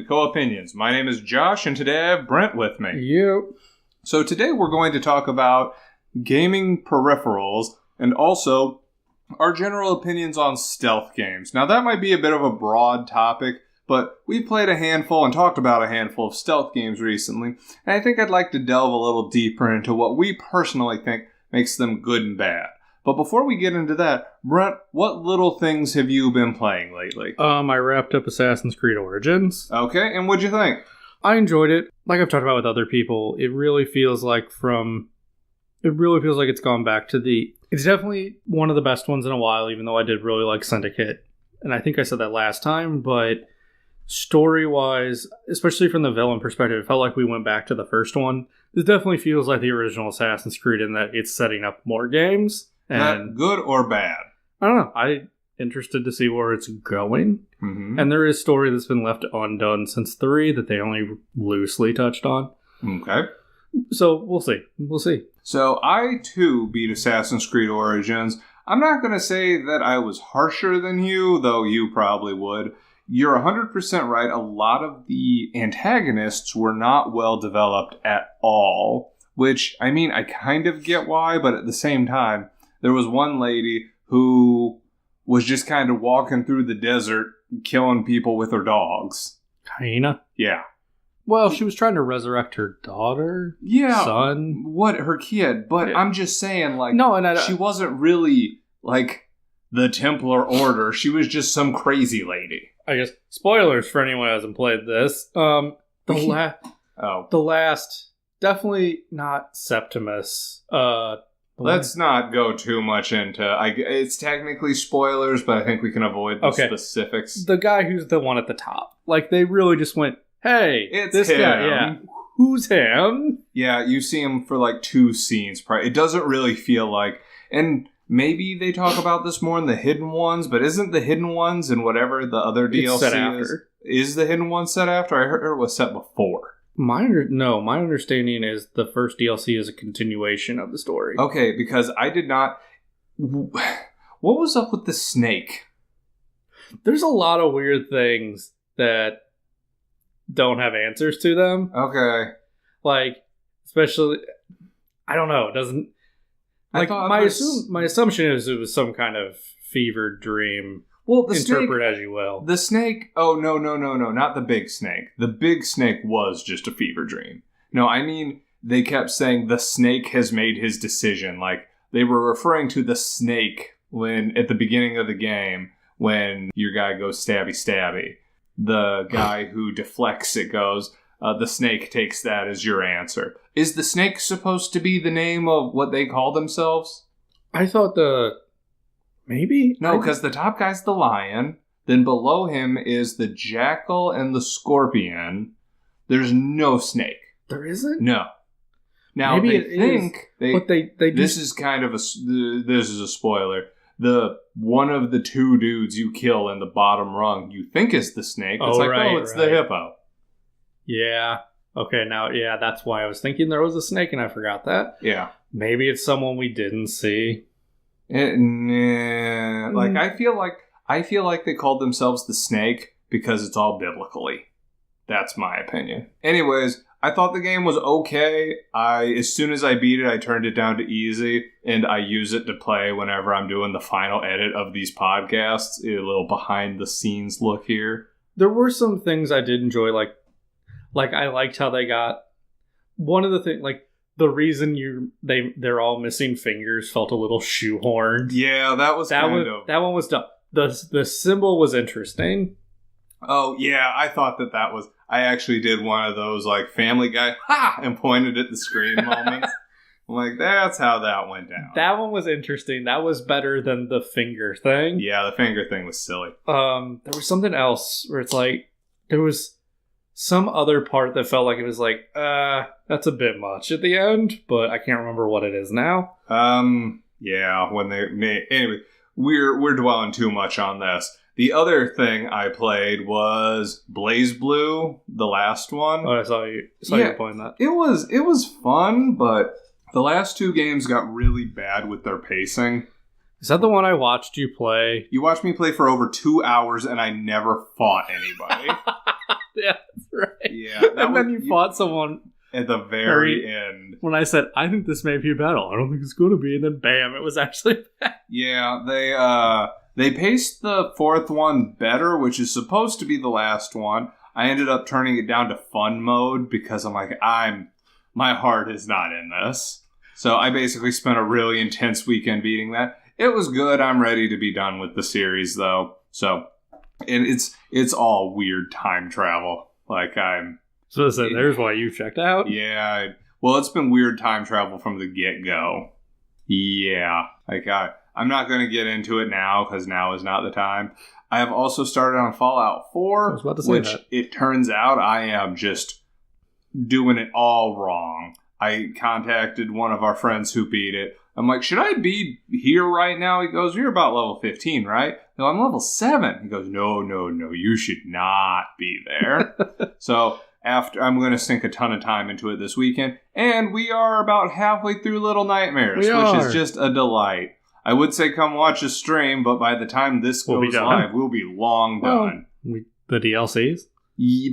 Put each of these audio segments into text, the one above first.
to Co-Opinions. My name is Josh, and today I have Brent with me. Yep. So today we're going to talk about gaming peripherals, and also our general opinions on stealth games. Now that might be a bit of a broad topic, but we've played a handful and talked about a handful of stealth games recently, and I think I'd like to delve a little deeper into what we personally think makes them good and bad. But before we get into that, Brent, what little things have you been playing lately? I wrapped up Assassin's Creed Origins. Okay, and what'd you think? I enjoyed it. Like I've talked about with other people, it really feels like it's gone back to it's definitely one of the best ones in a while, even though I did really like Syndicate. And I think I said that last time, but story-wise, especially from the villain perspective, it felt like we went back to the first one. This definitely feels like the original Assassin's Creed in that it's setting up more games. Is that good or bad? I don't know. I'm interested to see where it's going. Mm-hmm. And there is story that's been left undone since 3 that they only loosely touched on. Okay. So we'll see. We'll see. So I, too, beat Assassin's Creed Origins. I'm not going to say that I was harsher than you, though you probably would. You're 100% right. A lot of the antagonists were not well developed at all. Which, I mean, I kind of get why, but at the same time, there was one lady who was just kind of walking through the desert, killing people with her dogs. Hyena? Yeah. Well, she was trying to resurrect her daughter? Yeah. Son? What? Her kid. But yeah. I'm just saying, like, no, and she wasn't really, like, the Templar Order. She was just some crazy lady. I guess, spoilers for anyone who hasn't played this. The last, definitely not Septimus. Let's not go too much into... it's technically spoilers, but I think we can avoid the specifics. The guy who's the one at the top. Like, they really just went, hey, it's this him. Guy, yeah. Who's him? Yeah, you see him for, like, 2 scenes. It doesn't really feel like... And maybe they talk about this more in the Hidden Ones, but isn't the Hidden Ones and whatever the other DLC set after. Is the Hidden Ones set after? I heard it was set before. My understanding is the first DLC is a continuation of the story. Okay, because I did not... What was up with the snake? There's a lot of weird things that don't have answers to them. Okay. Like, especially... I don't know, it doesn't... Like, my assumption is it was some kind of fevered dream. Well, the Interpret snake, as you will. The snake... Oh, no, not the big snake. The big snake was just a fever dream. No, I mean, they kept saying the snake has made his decision. Like, they were referring to the snake when, at the beginning of the game, when your guy goes stabby. The guy who deflects it goes, the snake takes that as your answer. Is the snake supposed to be the name of what they call themselves? I thought Maybe? No, because the top guy's the lion. Then below him is the jackal and the scorpion. There's no snake. There isn't? No. Now, maybe they think... but they this is kind of this is a spoiler. One of the 2 dudes you kill in the bottom rung, you think is the snake. It's the hippo. Yeah. Okay, now, yeah, that's why I was thinking there was a snake and I forgot that. Yeah. Maybe it's someone we didn't see. Like, I feel like they called themselves the snake because it's all biblically. That's my opinion. Anyways, I thought the game was okay. As soon as I beat it, I turned it down to easy, and I use it to play whenever I'm doing the final edit of these podcasts. A little behind the scenes look here. There were some things I did enjoy, like I liked how they got one of the things, like, the reason they're all missing fingers felt a little shoehorned. Yeah, that one was dumb. The symbol was interesting. Oh yeah, I thought that was. I actually did one of those like Family Guy and pointed at the screen moments. I'm like, that's how that went down. That one was interesting. That was better than the finger thing. Yeah, the finger thing was silly. There was something else where it's like there was some other part that felt like it was like, that's a bit much at the end, but I can't remember what it is now. Yeah, anyway, we're dwelling too much on this. The other thing I played was BlazBlue, the last one. Oh, I saw you playing that. It was fun, but the last 2 games got really bad with their pacing. Is that the one I watched you play? You watched me play for over 2 hours, and I never fought anybody. Yeah, Yeah. And then you fought someone at the very end. When I said, I think this may be a battle. I don't think it's going to be. And then bam, it was actually bad. Yeah, they paced the fourth one better, which is supposed to be the last one. I ended up turning it down to fun mode because I'm like, my heart is not in this. So I basically spent a really intense weekend beating that. It was good. I'm ready to be done with the series, though. So, and it's all weird time travel. Like So there's why you checked out? Yeah. Well, it's been weird time travel from the get-go. Yeah. Like, I'm not going to get into it now, because now is not the time. I have also started on Fallout 4, I was about to say which that. It turns out I am just doing it all wrong. I contacted one of our friends who beat it. I'm like, should I be here right now? He goes, you're about level 15, right? No, I'm level 7. He goes, no, you should not be there. So after I'm going to sink a ton of time into it this weekend, and we are about halfway through Little Nightmares, which is just a delight. I would say come watch a stream, but by the time this goes live, we'll be long done. The DLCs?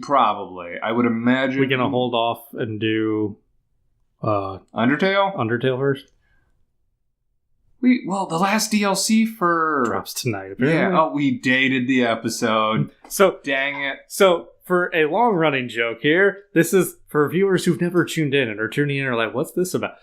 Probably. I would imagine. We're going to hold off and do Undertale? Undertale first? Well, the last DLC for... drops tonight, apparently. Yeah, we dated the episode. So, dang it. So, for a long-running joke here, this is for viewers who've never tuned in and are tuning in and are like, what's this about?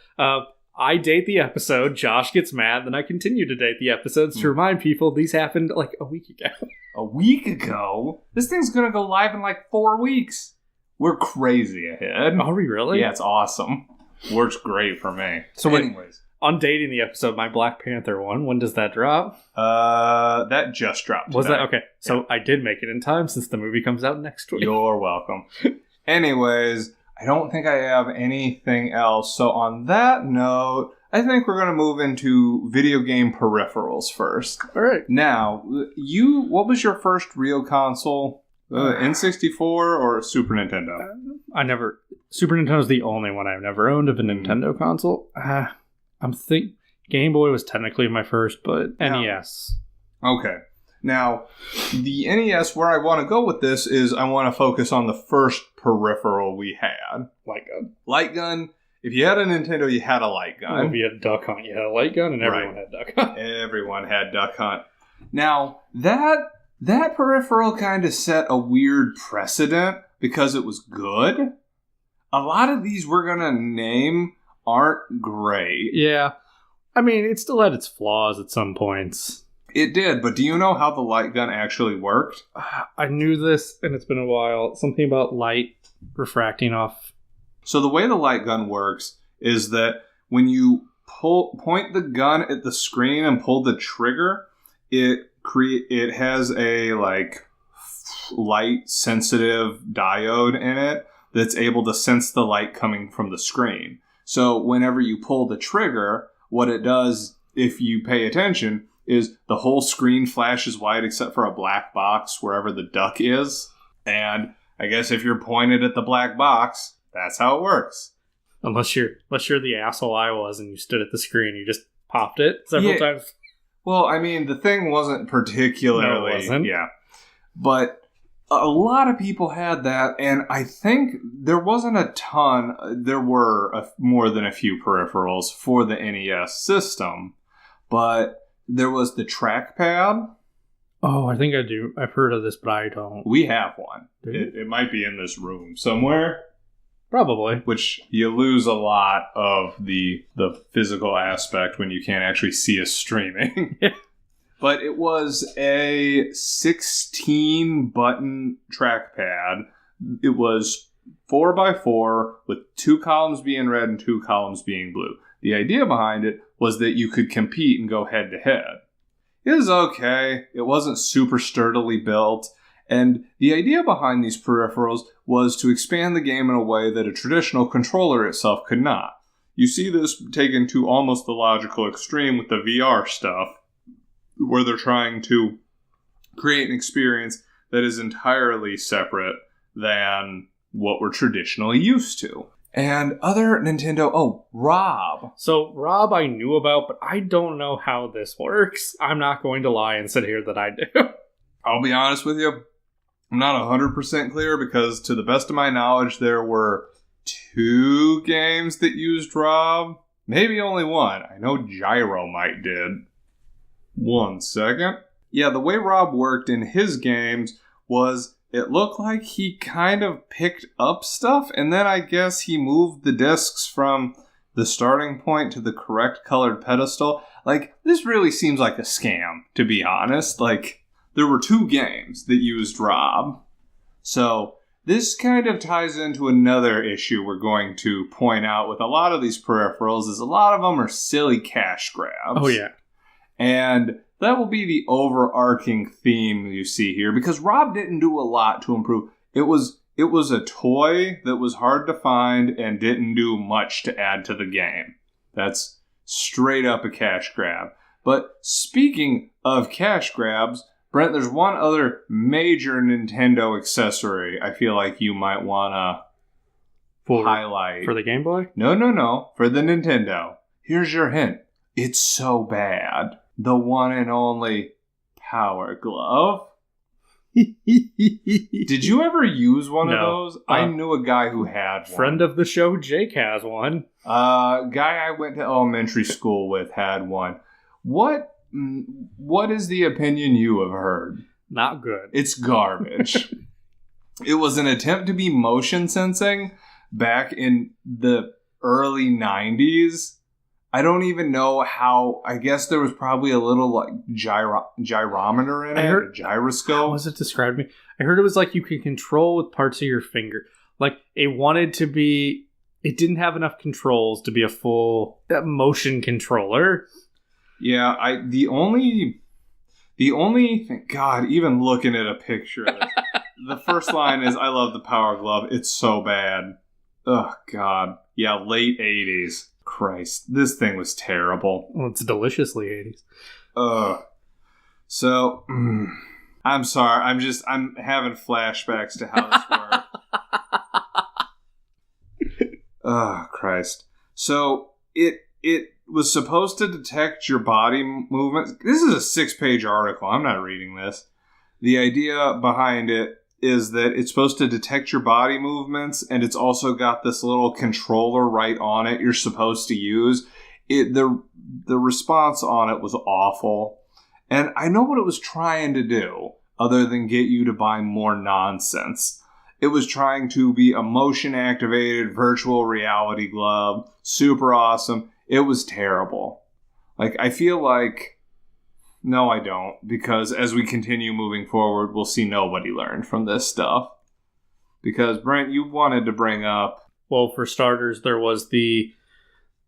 I date the episode, Josh gets mad, then I continue to date the episodes to remind people these happened like a week ago. A week ago? This thing's gonna go live in like 4 weeks. We're crazy ahead. Are we really? Yeah, it's awesome. Works great for me. So anyways, on dating the episode, my Black Panther one, when does that drop? That just dropped today. Was that? Okay. So I did make it in time since the movie comes out next week. You're welcome. Anyways, I don't think I have anything else. So on that note, I think we're going to move into video game peripherals first. All right. Now, what was your first real console? N64 or Super Nintendo? Super Nintendo's the only one I've never owned of a Nintendo console. Game Boy was technically my first, but NES. Okay. Now, the NES, where I want to go with this is I want to focus on the first peripheral we had. Light gun. Light gun. If you had a Nintendo, you had a light gun. If you had a Duck Hunt, you had a light gun, and everyone had Duck Hunt. Everyone had Duck Hunt. Now, that peripheral kind of set a weird precedent because it was good. A lot of these we're going to name aren't great. Yeah. I mean, it still had its flaws at some points. It did, but do you know how the light gun actually worked? I knew this, and it's been a while. Something about light refracting off. So the way the light gun works is that when you point the gun at the screen and pull the trigger, it has a light sensitive diode in it that's able to sense the light coming from the screen. So whenever you pull the trigger, what it does, if you pay attention, is the whole screen flashes white except for a black box wherever the duck is. And I guess if you're pointed at the black box, that's how it works. Unless you're the asshole I was and you stood at the screen, you just popped it several times. Well, I mean, the thing wasn't particularly... No, it wasn't. Yeah. But a lot of people had that, and I think there wasn't a ton. There were more than a few peripherals for the NES system, but there was the trackpad. Oh, I think I do. I've heard of this, but I don't. We have one. It might be in this room somewhere. Probably. Which you lose a lot of the physical aspect when you can't actually see us streaming. But it was a 16-button trackpad. It was 4x4 with 2 columns being red and 2 columns being blue. The idea behind it was that you could compete and go head-to-head. It was okay. It wasn't super sturdily built. And the idea behind these peripherals was to expand the game in a way that a traditional controller itself could not. You see this taken to almost the logical extreme with the VR stuff, where they're trying to create an experience that is entirely separate than what we're traditionally used to. And other Nintendo... Rob. So, Rob I knew about, but I don't know how this works. I'm not going to lie and sit here that I do. I'll be honest with you. I'm not 100% clear because, to the best of my knowledge, there were 2 games that used Rob. Maybe only one. I know Gyromite did. 1 second. Yeah, the way Rob worked in his games was it looked like he kind of picked up stuff, and then I guess he moved the discs from the starting point to the correct colored pedestal. Like, this really seems like a scam, to be honest. Like, there were 2 games that used Rob. So, this kind of ties into another issue we're going to point out with a lot of these peripherals, is a lot of them are silly cash grabs. Oh, yeah. And that will be the overarching theme you see here, because Rob didn't do a lot to improve. It was a toy that was hard to find and didn't do much to add to the game. That's straight up a cash grab. But speaking of cash grabs, Brent, there's one other major Nintendo accessory I feel like you might want to highlight. For the Game Boy? No. For the Nintendo. Here's your hint. It's so bad. The one and only Power Glove. Did you ever use one of those? I knew a guy who had one. Friend of the show, Jake, has one. Guy I went to elementary school with had one. What is the opinion you have heard? Not good. It's garbage. It was an attempt to be motion sensing back in the early 90s. I don't even know how. I guess there was probably a little like gyrometer in it, a gyroscope. How was it described to me? I heard it was like you could control with parts of your finger. Like it wanted to be. It didn't have enough controls to be a full motion controller. Yeah, the only thing, God, even looking at a picture of it, the first line is, "I love the Power Glove. It's so bad." Oh God, yeah, late 80s. Christ, this thing was terrible. Well, it's deliciously 80s. So, I'm sorry. I'm having flashbacks to how this worked. Oh, Christ. So, it was supposed to detect your body movements. This is a 6-page article. I'm not reading this. The idea behind it is that it's supposed to detect your body movements, and it's also got this little controller right on it you're supposed to use. The response on it was awful. And I know what it was trying to do, other than get you to buy more nonsense. It was trying to be a motion-activated virtual reality glove. Super awesome. It was terrible. Like, I feel like... No, I don't, because as we continue moving forward, we'll see nobody learned from this stuff. Because, Brent, you wanted to bring up... Well, for starters, there was the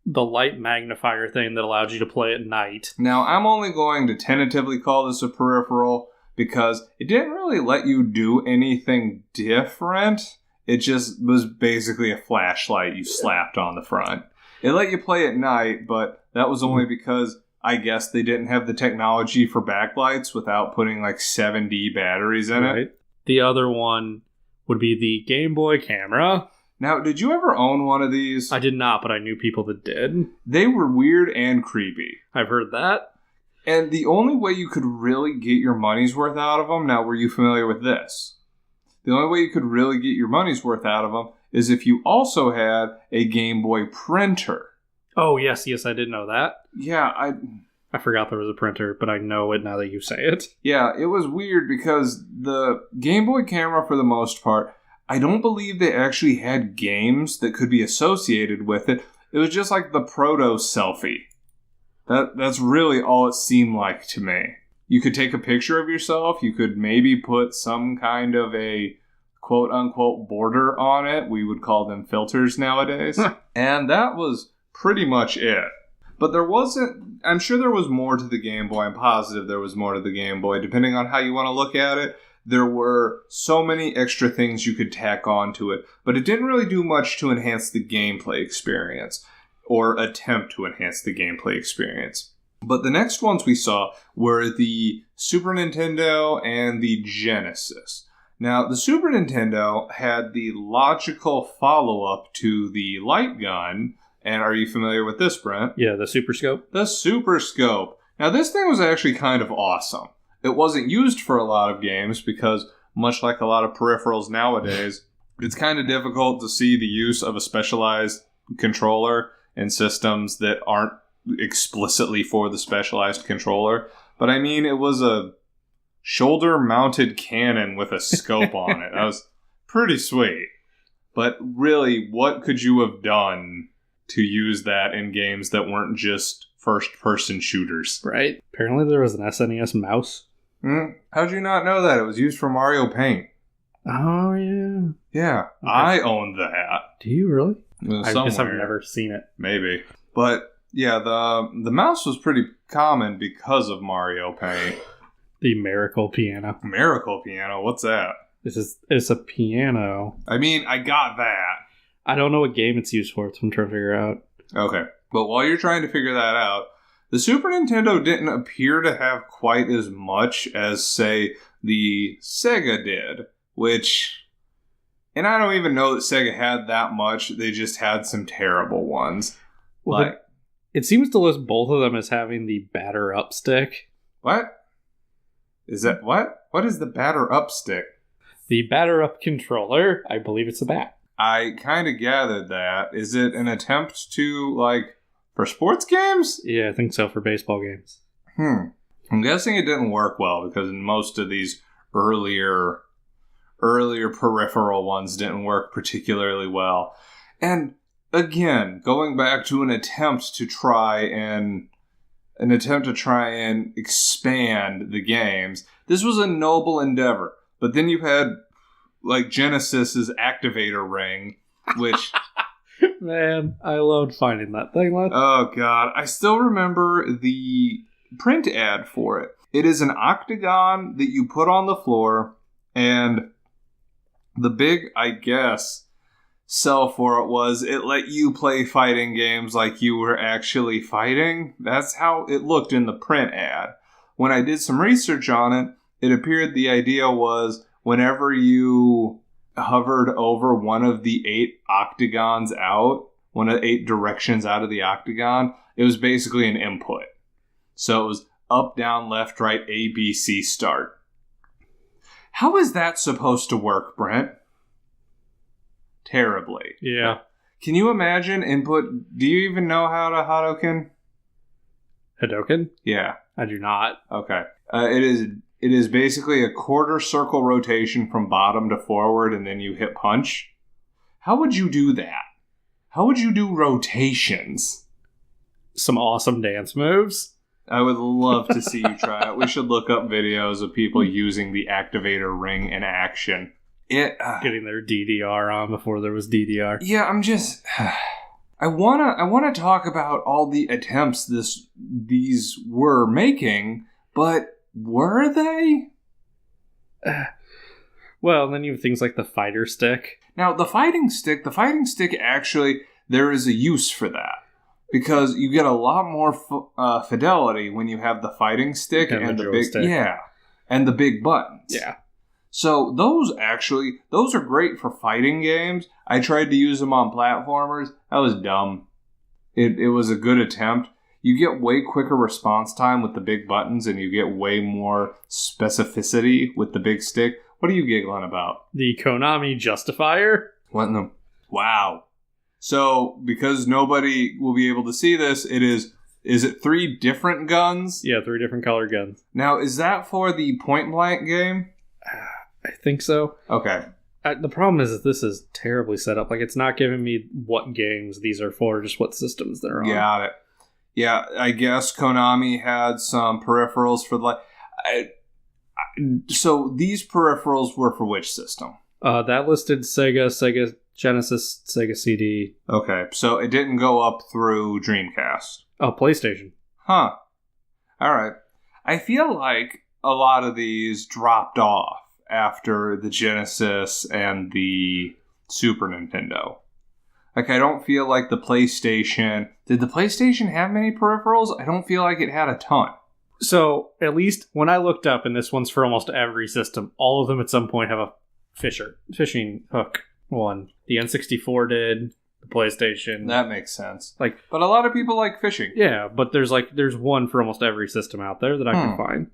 light magnifier thing that allowed you to play at night. Now, I'm only going to tentatively call this a peripheral because it didn't really let you do anything different. It just was basically a flashlight you slapped on the front. It let you play at night, but that was only because... I guess they didn't have the technology for backlights without putting like 7D batteries in it. The other one would be the Game Boy camera. Now, did you ever own one of these? I did not, but I knew people that did. They were weird and creepy. I've heard that. And the only way you could really get your money's worth out of them, now were you familiar with this? The only way you could really get your money's worth out of them is if you also had a Game Boy printer. Oh, yes, I did know that. Yeah, I forgot there was a printer, but I know it now that you say it. Yeah, it was weird because the Game Boy camera, for the most part, I don't believe they actually had games that could be associated with it. It was just like the proto-selfie. That's really all it seemed like to me. You could take a picture of yourself. You could maybe put some kind of a quote-unquote border on it. We would call them filters nowadays. And that was... pretty much it. But there wasn't... I'm sure there was more to the Game Boy. I'm positive there was more to the Game Boy. Depending on how you want to look at it, there were so many extra things you could tack onto it. But it didn't really do much to enhance the gameplay experience. Or attempt to enhance the gameplay experience. But the next ones we saw were the Super Nintendo and the Genesis. Now, the Super Nintendo had the logical follow-up to the light gun... And are you familiar with this, Brent? Yeah, the Super Scope. The Super Scope. Now, this thing was actually kind of awesome. It wasn't used for a lot of games because much like a lot of peripherals nowadays, it's kind of difficult to see the use of a specialized controller in systems that aren't explicitly for the specialized controller. But I mean, it was a shoulder-mounted cannon with a scope on it. That was pretty sweet. But really, what could you have done to use that in games that weren't just first-person shooters? Right. Apparently there was an SNES mouse. How'd you not know that? It was used for Mario Paint. Oh, yeah. Yeah, okay. I owned that. Do you really? I Somewhere. guess I've never seen it. Maybe. But, yeah, the mouse was pretty common because of Mario Paint. The Miracle Piano. Miracle Piano? What's that? It's a piano. I mean, I got that. I don't know what game it's used for. That's what I'm trying to figure out. Okay. But while you're trying to figure that out, the Super Nintendo didn't appear to have quite as much as, say, the Sega did. Which... And I don't even know that Sega had that much. They just had some terrible ones. Well, it seems to list both of them as having the batter up stick. What? Is that what? What is the batter up stick? The batter up controller, I believe it's a bat. I kind of gathered that. Is it an attempt to, for sports games? Yeah, I think so, for baseball games. I'm guessing it didn't work well because in most of these earlier peripheral ones didn't work particularly well. And again, going back to an attempt to try and expand the games, this was a noble endeavor. But then you had Genesis's activator ring, which man, I loved finding that thing. Oh god, I still remember the print ad for it. It is an octagon that you put on the floor, and the big, I guess, sell for it was it let you play fighting games like you were actually fighting. That's how it looked in the print ad. When I did some research on it, it appeared the idea was whenever you hovered over one of the 8 octagons out, one of the 8 directions out of the octagon, it was basically an input. So it was up, down, left, right, A, B, C, start. How is that supposed to work, Brent? Terribly. Yeah. Can you imagine input? Do you even know how to Hadoken? Hadoken? Yeah. I do not. Okay. It is basically a quarter circle rotation from bottom to forward, and then you hit punch. How would you do that? How would you do rotations? Some awesome dance moves. I would love to see you try it. We should look up videos of people using the activator ring in action. Getting their DDR on before there was DDR. Yeah, I'm just... I wanna talk about all the attempts these were making, but were they? Well, then you have things like the fighter stick. Now, the fighting stick actually, there is a use for that. Because you get a lot more fidelity when you have the fighting stick and the big, and the big buttons. Yeah. So those are great for fighting games. I tried to use them on platformers. That was dumb. It was a good attempt. You get way quicker response time with the big buttons, and you get way more specificity with the big stick. What are you giggling about? The Konami Justifier? What in the... Wow. So, because nobody will be able to see this, is it 3 different guns? Yeah, 3 different color guns. Now, is that for the point blank game? I think so. Okay. The problem is that this is terribly set up. It's not giving me what games these are for, just what systems they're on. Got it. Yeah, I guess Konami had some peripherals for so these peripherals were for which system? That listed Sega Genesis, Sega CD. Okay, so it didn't go up through Dreamcast. Oh, PlayStation. Huh. Alright. I feel like a lot of these dropped off after the Genesis and the Super Nintendo. I don't feel like the PlayStation... Did the PlayStation have many peripherals? I don't feel like it had a ton. So, at least when I looked up, and this one's for almost every system, all of them at some point have a fishing hook one. The N64 did, the PlayStation. That makes sense. But a lot of people like fishing. Yeah, but there's one for almost every system out there that I can find.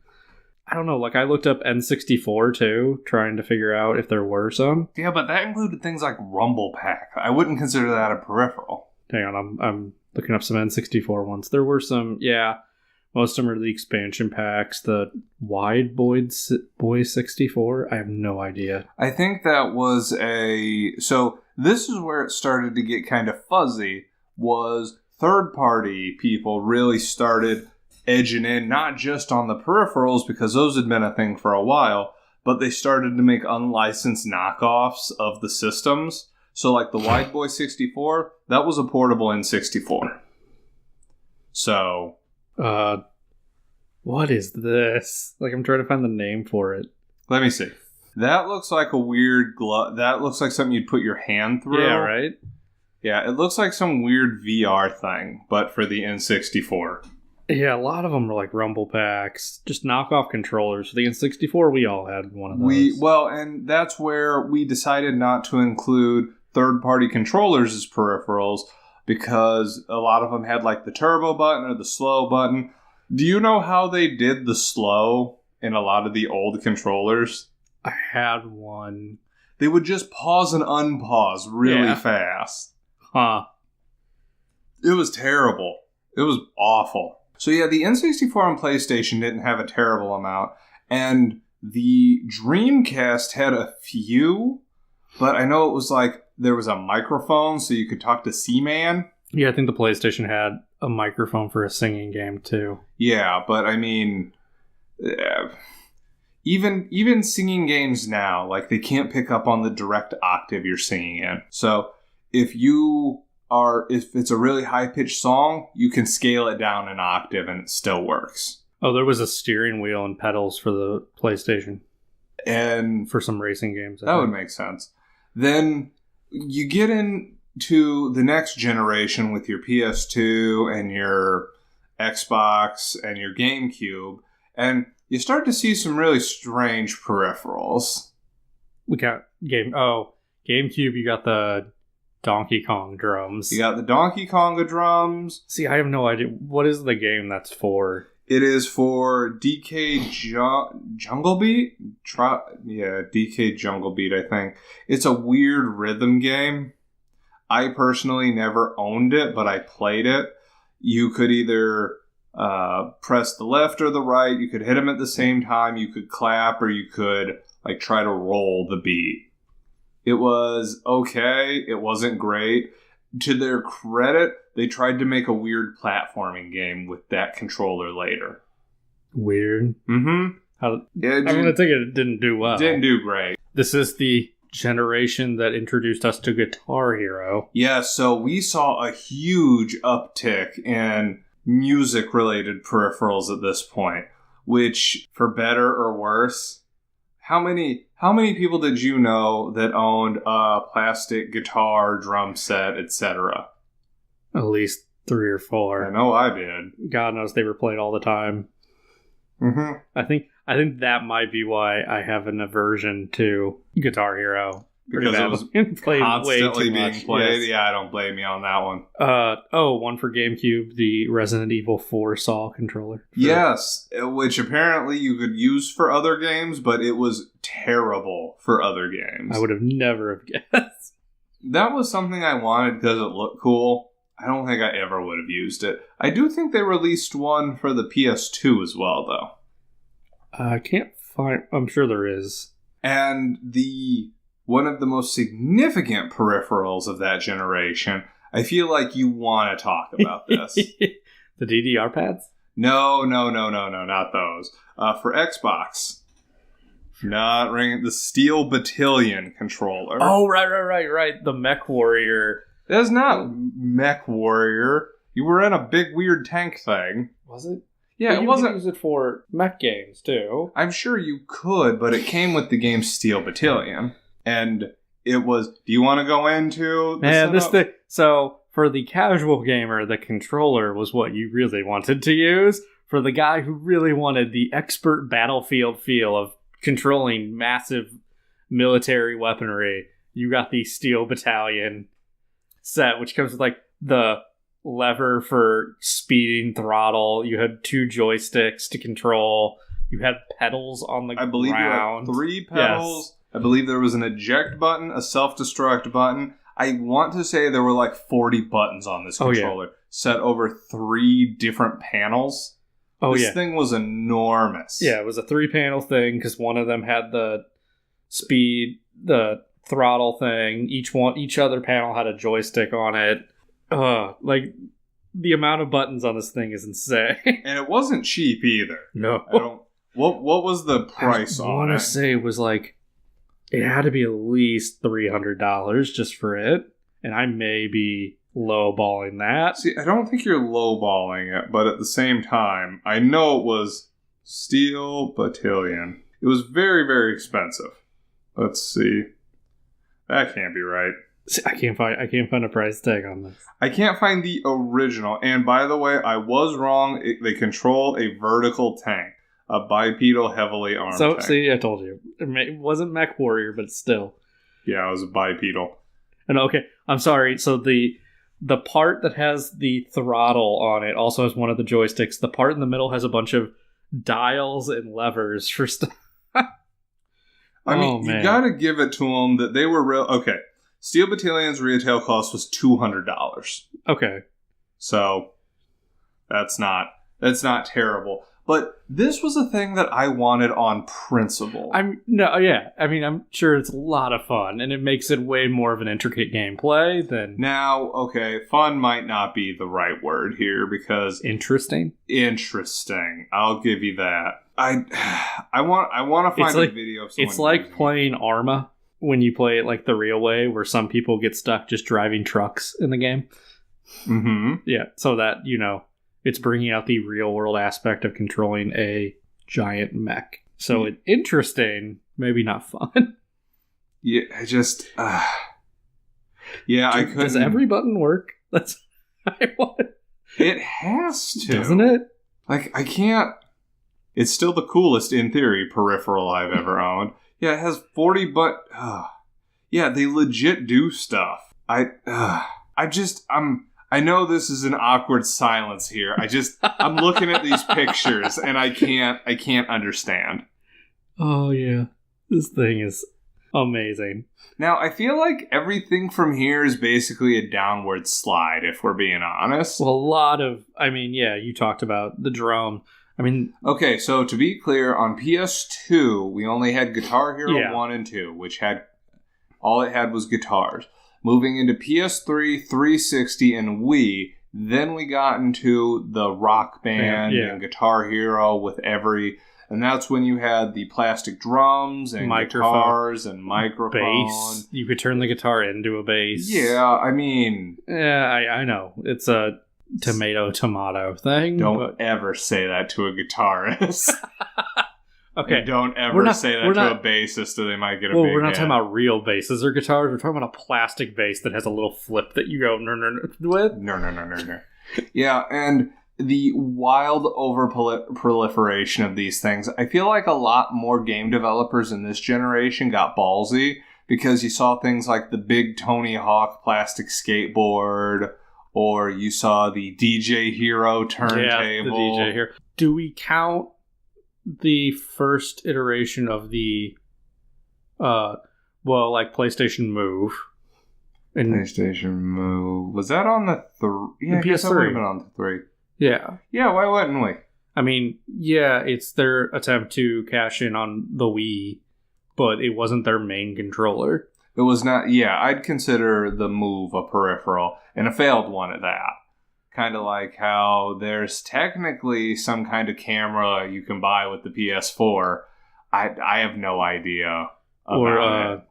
I don't know, like I looked up N64 too, trying to figure out if there were some. Yeah, but that included things like Rumble Pack. I wouldn't consider that a peripheral. Hang on, I'm looking up some N64 ones. There were some, yeah. Most of them are the expansion packs. The Wide Boy 64? I have no idea. I think that was So this is where it started to get kind of fuzzy, was third-party people really started edging in, not just on the peripherals, because those had been a thing for a while, but they started to make unlicensed knockoffs of the systems. So like the Wide Boy 64, that was a portable N64. So... what is this? Like, I'm trying to find the name for it. Let me see. That looks like a weird glove. That looks like something you'd put your hand through. Yeah, right? Yeah, it looks like some weird VR thing, but for the N64. Yeah, a lot of them are like Rumble Packs, just knockoff controllers. For the N64, we all had one of those. And that's where we decided not to include third-party controllers as peripherals, because a lot of them had like the turbo button or the slow button. Do you know how they did the slow in a lot of the old controllers? I had one. They would just pause and unpause really fast. Huh. It was terrible. It was awful. So yeah, the N64 and PlayStation didn't have a terrible amount, and the Dreamcast had a few, but I know it was like there was a microphone so you could talk to Seaman. Yeah, I think the PlayStation had a microphone for a singing game too. Yeah, but I mean, even singing games now, like they can't pick up on the direct octave you're singing in. So if it's a really high-pitched song, you can scale it down an octave and it still works. Oh, there was a steering wheel and pedals for the PlayStation. And for some racing games. That would make sense. Then you get into the next generation with your PS2 and your Xbox and your GameCube, and you start to see some really strange peripherals. We got GameCube, you got the Donkey Kong drums. You got the Donkey Konga drums. See, I have no idea. What is the game that's for? It is for DK Jungle Beat? DK Jungle Beat, I think. It's a weird rhythm game. I personally never owned it, but I played it. You could either press the left or the right. You could hit them at the same time. You could clap, or you could like try to roll the beat. It was okay. It wasn't great. To their credit, they tried to make a weird platforming game with that controller later. Weird. Mm-hmm. I'm going to think it didn't do well. Didn't do great. This is the generation that introduced us to Guitar Hero. Yeah, so we saw a huge uptick in music-related peripherals at this point, which, for better or worse, how many people did you know that owned a plastic guitar, drum set, etc.? At least 3 or 4. I know I did. God knows they were played all the time. Mm-hmm. I think that might be why I have an aversion to Guitar Hero. Because it was played constantly being much. played. Yes. Yeah, I don't blame you on that one. One for GameCube, the Resident Evil 4 Saw controller. Yes, which apparently you could use for other games, but it was terrible for other games. I would have never have guessed. That was something I wanted because it looked cool. I don't think I ever would have used it. I do think they released one for the PS2 as well, though. I can't find... I'm sure there is. And one of the most significant peripherals of that generation, I feel like you want to talk about this. The DDR pads? No, not those. For Xbox. Not ringing the Steel Battalion controller. Oh, right. The Mech Warrior. That's not Mech Warrior. You were in a big weird tank thing. Was it? Yeah, it wasn't. You could use it for mech games too. I'm sure you could, but it came with the game Steel Battalion, and it was. Do you want to go into So for the casual gamer, the controller was what you really wanted to use. For the guy who really wanted the expert battlefield feel of controlling massive military weaponry, you got the Steel Battalion set, which comes with like the lever for speeding throttle. You had 2 joysticks to control. You had pedals on the I believe ground. you had 3 pedals. Yes. I believe there was an eject button, a self-destruct button. I want to say there were like 40 buttons on this controller, set over 3 different panels. This thing was enormous. Yeah, it was a 3-panel thing because one of them had the speed, the throttle thing. Each other panel had a joystick on it. Like the amount of buttons on this thing is insane. And it wasn't cheap either. No. What was the price on it? I want to say it was like, it had to be at least $300 just for it. And I may be lowballing that. See, I don't think you're lowballing it, but at the same time, I know it was Steel Battalion. It was very, very expensive. Let's see. That can't be right. See, I can't find a price tag on this. I can't find the original. And by the way, I was wrong. They control a vertical tank. A bipedal, heavily armed tank. See, I told you. It wasn't Mech Warrior, but still. Yeah, it was a bipedal. And okay, I'm sorry. So the part that has the throttle on it also has one of the joysticks. The part in the middle has a bunch of dials and levers for stuff. I mean, you gotta give it to them that they were real. Okay, Steel Battalion's retail cost was $200. Okay, so that's not terrible. But this was a thing that I wanted on principle. I'm sure it's a lot of fun, and it makes it way more of an intricate gameplay than... Now, okay, fun might not be the right word here, because... Interesting? Interesting. I'll give you that. I want to find a video of someone... It's like playing Arma, when you play it like the real way, where some people get stuck just driving trucks in the game. Mm-hmm. Yeah, so that, it's bringing out the real-world aspect of controlling a giant mech. So it's interesting, maybe not fun. Yeah, I just... yeah, I couldn't... Does every button work? That's what I want. It has to. Doesn't it? Like, I can't... It's still the coolest, in theory, peripheral I've ever owned. Yeah, it has 40 yeah, they legit do stuff. I know this is an awkward silence here. I'm looking at these pictures and I can't understand. Oh yeah. This thing is amazing. Now, I feel like everything from here is basically a downward slide, if we're being honest. Well, you talked about the drone. Okay, so to be clear, on PS2, we only had Guitar Hero 1 and 2, which all it had was guitars. Moving into PS3, 360, and Wii, then we got into the Rock Band and Guitar Hero with and that's when you had the plastic drums and guitars and microphone. Bass. You could turn the guitar into a bass. Yeah, I mean... Yeah, I know. It's a tomato thing. Don't ever say that to a guitarist. Okay. And don't ever say that to a bassist or they might get a big we're not talking about real basses or guitars. We're talking about a plastic bass that has a little flip that you go with. No. Yeah, and the wild over-proliferation of these things. I feel like a lot more game developers in this generation got ballsy because you saw things like the big Tony Hawk plastic skateboard, or you saw the DJ Hero turntable. Yeah, the DJ Hero. Do we count the first iteration of the PlayStation Move? PlayStation Move, was that on the the PS3? I guess that would have been on the 3. Yeah, why wouldn't we? It's their attempt to cash in on the Wii, but it wasn't their main controller. It was not. I'd consider the Move a peripheral, and a failed one at that. Kind of like how there's technically some kind of camera you can buy with the PS4. I have no idea about it.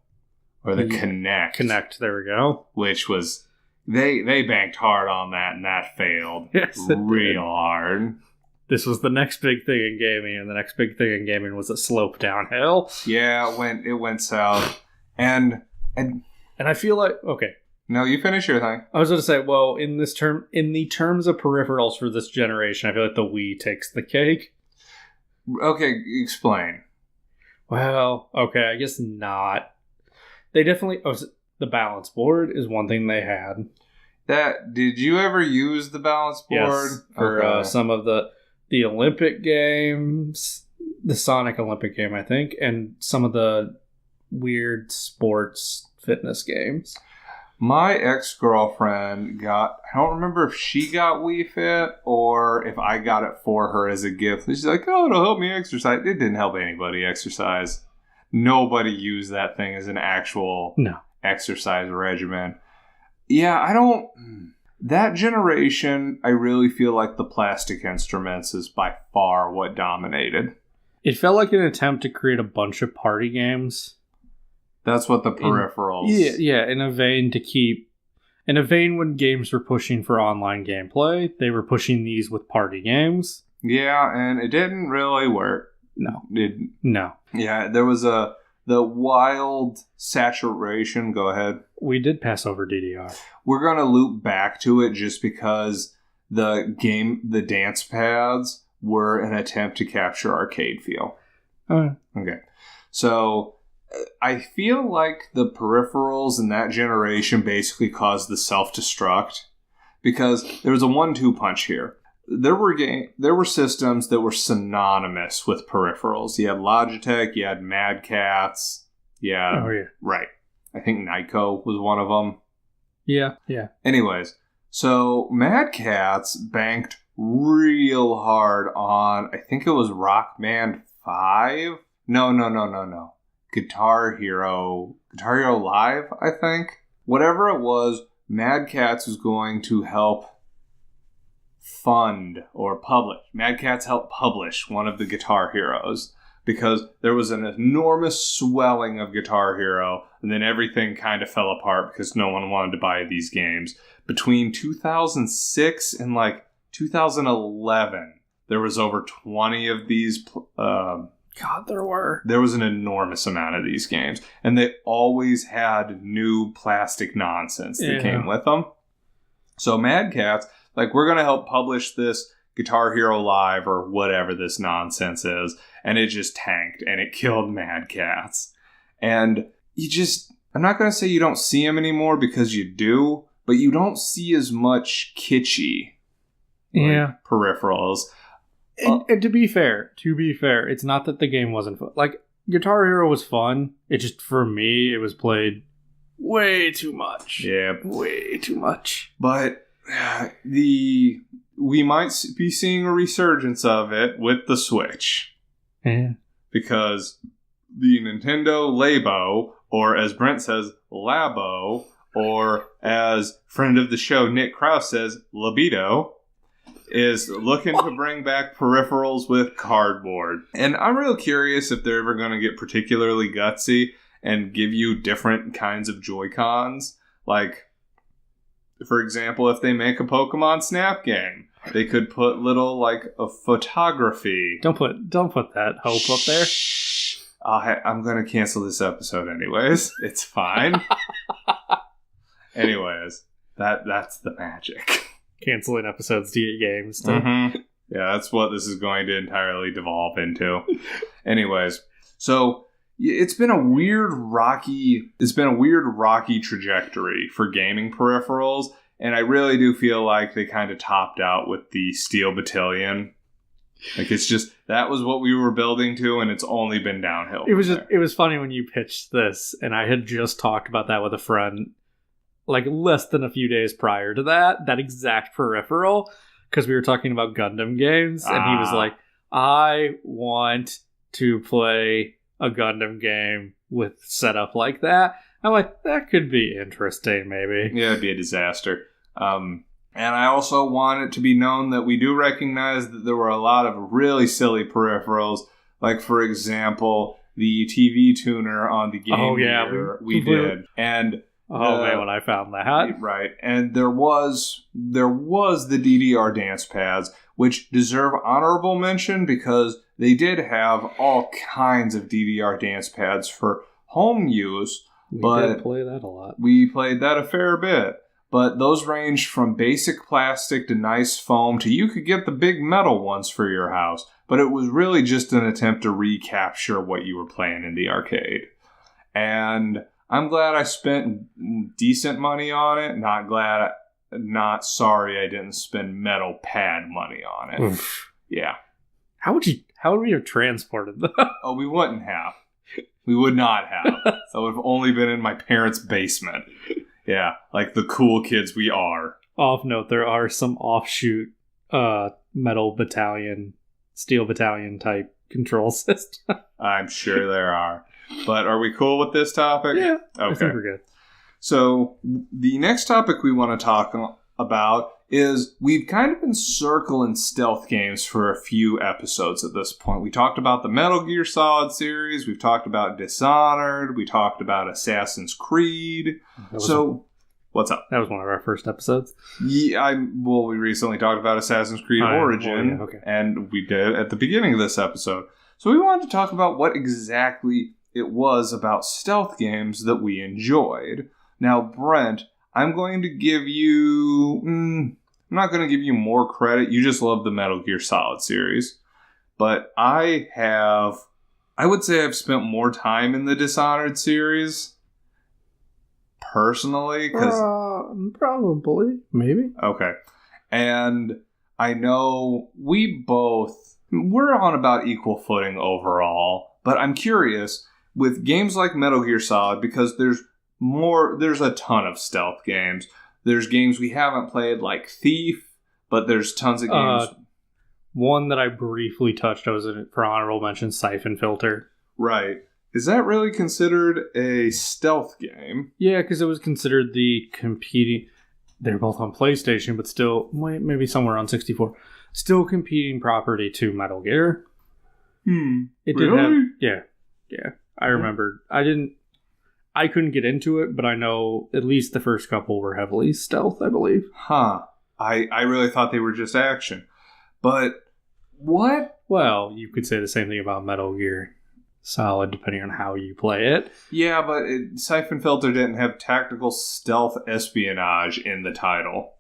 Or the Kinect. Kinect, there we go. Which was... They banked hard on that, and that failed. Yes, real hard. This was the next big thing in gaming, and the next big thing in gaming was a slope downhill. Yeah, it went south. And I feel like... Okay. No, you finish your thing. I was going to say, well, in the terms of peripherals for this generation, I feel like the Wii takes the cake. Okay, explain. Well, okay, I guess not. They definitely... the balance board is one thing they had. Did you ever use the balance board? Yes, for some of the Olympic Games. the Sonic Olympic game, I think, and some of the weird sports fitness games. My ex-girlfriend got, I don't remember if she got Wii Fit or if I got it for her as a gift. She's like, oh, it'll help me exercise. It didn't help anybody exercise. Nobody used that thing as an actual exercise regimen. Yeah, that generation, I really feel like the plastic instruments is by far what dominated. It felt like an attempt to create a bunch of party games. That's what the peripherals... Yeah, in a vein when games were pushing for online gameplay, they were pushing these with party games. Yeah, and it didn't really work. No. No. Yeah, there was the wild saturation. Go ahead. We did pass over DDR. We're going to loop back to it just because the dance pads were an attempt to capture arcade feel. Okay. So I feel like the peripherals in that generation basically caused the self-destruct because there was a 1-2 punch here. There were systems that were synonymous with peripherals. You had Logitech, you had Mad Catz, right. I think Nyko was one of them. Yeah. Anyways, so Mad Catz banked real hard on, I think it was Rock Band 5? No. Guitar Hero Live, I think. Whatever it was, Mad Catz was going to help fund or publish. Mad Catz helped publish one of the Guitar Heroes because there was an enormous swelling of Guitar Hero and then everything kind of fell apart because no one wanted to buy these games. Between 2006 and 2011, there was over 20 of these God, there were. There was an enormous amount of these games. And they always had new plastic nonsense that came with them. So Mad Catz, we're going to help publish this Guitar Hero Live or whatever this nonsense is. And it just tanked. And it killed Mad Catz. And I'm not going to say you don't see them anymore because you do. But you don't see as much kitschy peripherals. And to be fair, it's not that the game wasn't fun. Guitar Hero was fun. It just, for me, it was played way too much. Yeah. Way too much. But we might be seeing a resurgence of it with the Switch. Yeah. Because the Nintendo Labo, or as Brent says, Labo, or as friend of the show Nick Krause says, Libido, is looking to bring back peripherals with cardboard. And I'm real curious if they're ever going to get particularly gutsy and give you different kinds of Joy-Cons. For example, if they make a Pokemon Snap game, they could put little, a photography. Don't put that hope up there. I'm going to cancel this episode anyways. It's fine. Anyways, that's the magic. Canceling episodes to get games. Mm-hmm. Yeah, that's what this is going to entirely devolve into. Anyways, so it's been a weird rocky trajectory for gaming peripherals, and I really do feel like they kind of topped out with the Steel Battalion. It's just that was what we were building to, and it's only been downhill. It was funny when you pitched this, and I had just talked about that with a friend. Less than a few days prior to that exact peripheral, because we were talking about Gundam games, and he was like, I want to play a Gundam game with setup like that. I'm like, that could be interesting, maybe. Yeah, it'd be a disaster. And I also want it to be known that we do recognize that there were a lot of really silly peripherals, for example, the TV tuner on the Game Gear we did. And man, when I found that. Right. And there was the DDR dance pads, which deserve honorable mention because they did have all kinds of DDR dance pads for home use. We did play that a lot. We played that a fair bit. But those ranged from basic plastic to nice foam to you could get the big metal ones for your house. But it was really just an attempt to recapture what you were playing in the arcade. And I'm glad I spent decent money on it. Not sorry I didn't spend metal pad money on it. Oof. Yeah. How would we have transported them? Oh, we wouldn't have. We would not have. That would have only been in my parents' basement. Yeah, like the cool kids we are. Off note, there are some offshoot metal battalion, steel battalion type control systems. I'm sure there are. But are we cool with this topic? Yeah, okay. I think we're good. So the next topic we want to talk about is we've kind of been circling stealth games for a few episodes at this point. We talked about the Metal Gear Solid series. We've talked about Dishonored. We talked about Assassin's Creed. What's up? That was one of our first episodes. Yeah, we recently talked about Assassin's Creed Origin, and we did at the beginning of this episode. So we wanted to talk about what exactly it was about stealth games that we enjoyed. Now, Brent, I'm going to give you... I'm not going to give you more credit. You just love the Metal Gear Solid series. But I would say I've spent more time in the Dishonored series. Personally. Probably. Maybe. Okay. And I know we're on about equal footing overall. But I'm curious, with games like Metal Gear Solid, because there's a ton of stealth games. There's games we haven't played like Thief, but there's tons of games. One that I briefly touched, I was in it for honorable mention, Siphon Filter. Right. Is that really considered a stealth game? Yeah, because it was considered the competing... They're both on PlayStation, but still, maybe somewhere on 64. Still competing property to Metal Gear. It did have... Yeah. I remember. I couldn't get into it, but I know at least the first couple were heavily stealth, I believe. Huh. I really thought they were just action. But what? Well, you could say the same thing about Metal Gear Solid, depending on how you play it. Yeah, but Siphon Filter didn't have tactical stealth espionage in the title.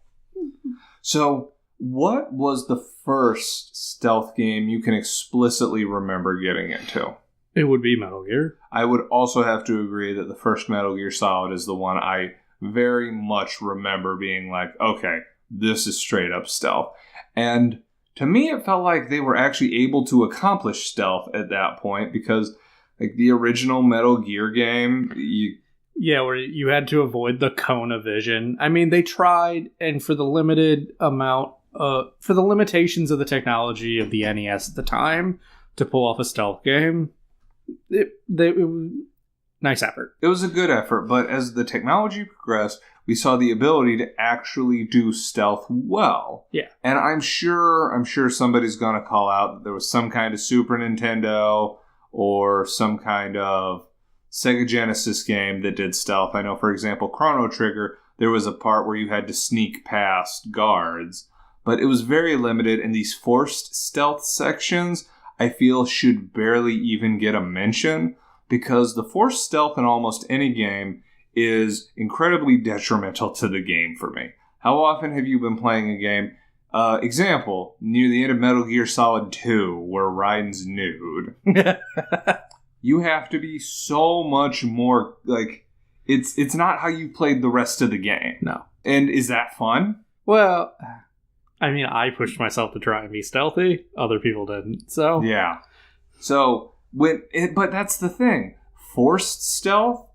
So, what was the first stealth game you can explicitly remember getting into? It would be Metal Gear. I would also have to agree that the first Metal Gear Solid is the one I very much remember being like, okay, this is straight up stealth. And to me, it felt like they were actually able to accomplish stealth at that point because, like, the original Metal Gear game, where you had to avoid the cone of vision. I mean, they tried, and for the limitations of the technology of the NES at the time, to pull off a stealth game, it was nice effort. It was a good effort, but as the technology progressed, we saw the ability to actually do stealth well. Yeah. And I'm sure somebody's going to call out that there was some kind of Super Nintendo or some kind of Sega Genesis game that did stealth. I know, for example, Chrono Trigger, there was a part where you had to sneak past guards, but it was very limited, and these forced stealth sections, I feel, should barely even get a mention, because the forced stealth in almost any game is incredibly detrimental to the game for me. How often have you been playing a game, example, near the end of Metal Gear Solid 2, where Raiden's nude? You have to be so much more, like, it's not how you played the rest of the game. No. And is that fun? Well, I mean, I pushed myself to try and be stealthy. Other people didn't, so... Yeah. So, but that's the thing. Forced stealth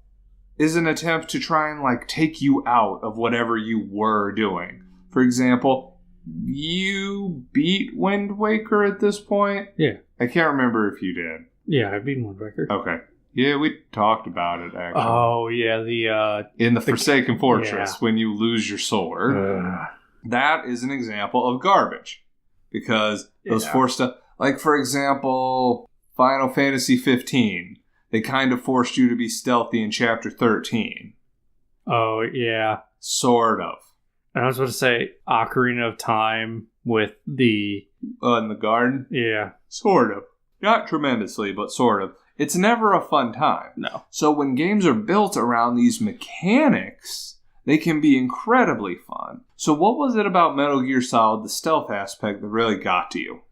is an attempt to try and, like, take you out of whatever you were doing. For example, you beat Wind Waker at this point? Yeah. I can't remember if you did. Yeah, I've beaten Wind Waker. Okay. Yeah, we talked about it, actually. Oh, yeah, in the Forsaken Fortress, when you lose your sword. That is an example of garbage. Because those forced stuff... Like, for example, Final Fantasy 15. They kind of forced you to be stealthy in Chapter 13. Oh, yeah. Sort of. And I was about to say, Ocarina of Time with the... in the garden? Yeah. Sort of. Not tremendously, but sort of. It's never a fun time. No. So when games are built around these mechanics, they can be incredibly fun. So what was it about Metal Gear Solid, the stealth aspect, that really got to you?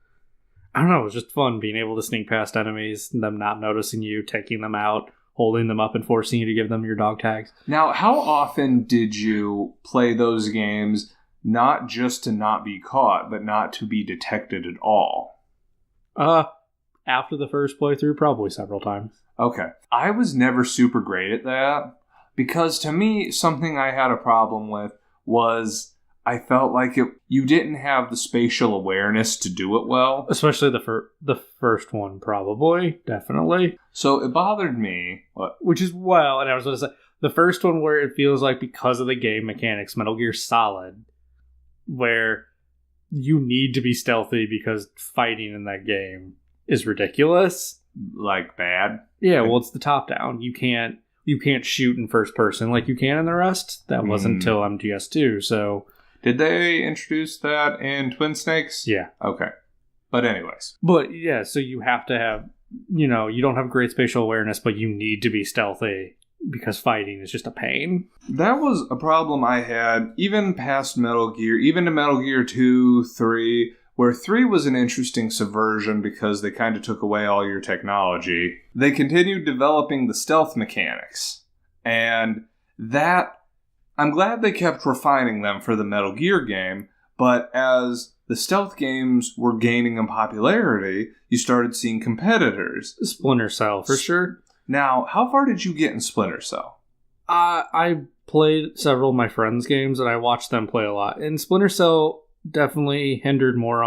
I don't know, it was just fun being able to sneak past enemies, them not noticing you, taking them out, holding them up and forcing you to give them your dog tags. Now, how often did you play those games not just to not be caught, but not to be detected at all? After the first playthrough, probably several times. Okay. I was never super great at that because to me, something I had a problem with was I felt like you didn't have the spatial awareness to do it well. Especially the first one, probably. Definitely. So it bothered me. What? Which is, well, and I was going to say, the first one where it feels like because of the game mechanics, Metal Gear Solid, where you need to be stealthy because fighting in that game is ridiculous. Like bad? Yeah, well, it's the top-down. You can't shoot in first person like you can in the rest. That wasn't until MGS2, so... Did they introduce that in Twin Snakes? Yeah. Okay. But anyways. But, yeah, so you have to have... You know, you don't have great spatial awareness, but you need to be stealthy because fighting is just a pain. That was a problem I had even past Metal Gear, even to Metal Gear 2, 3... Where 3 was an interesting subversion because they kind of took away all your technology. They continued developing the stealth mechanics. And that, I'm glad they kept refining them for the Metal Gear game, but as the stealth games were gaining in popularity, you started seeing competitors. Splinter Cell, for sure. Now, how far did you get in Splinter Cell? I played several of my friends' games, and I watched them play a lot. In Splinter Cell... definitely hinged more